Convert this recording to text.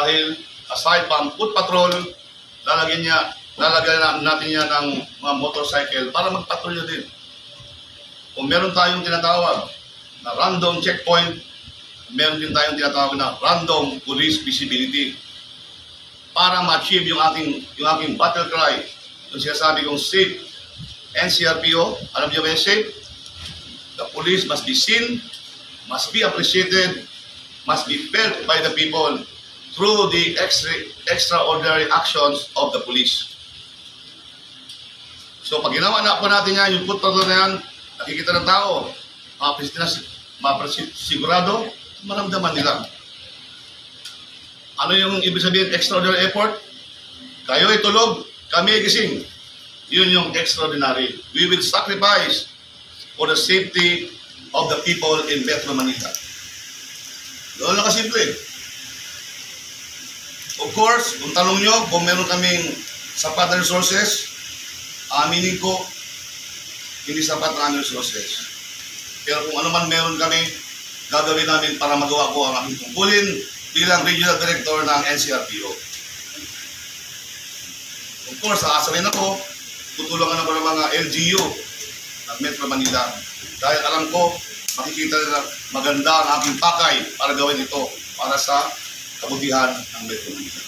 Dahil aside from foot patrol, lalagyan natin niya ng mga motorcycle para magpatrolyo din. Kung meron tayong tinatawag na random checkpoint, meron din tayong tinatawag na random police visibility para ma-achieve yung aking battle cry. Yung sinasabi kong safe NCRPO, alam niyo ba yung safe? The police must be seen, must be appreciated, must be felt by the people through the extraordinary actions of the police. So pag ginawa na po natin yan, yung foot patrol na yan, nakikita ng tao, sigurado, maramdaman nila. Ano yung ibig sabihin extraordinary effort? Kayo ay tulog, kami ay gising. Yun yung extraordinary. We will sacrifice for the safety of the people in Metro Manila. Doon lang kasimple. Of course, kung tanong nyo kung meron kaming sapat na resources, aminin ko, hindi sapat na aming resources. Pero kung ano man meron kami, gagawin namin para magawa ko ang aking tungkulin bilang Regional Director ng NCRPO. Of course, aasarin ako, tutulungan ako ng mga LGU ng Metro Manila. Dahil alam ko, makikita nila maganda ang aking pakay para gawin ito para sa kabutihan ng Metro Manila.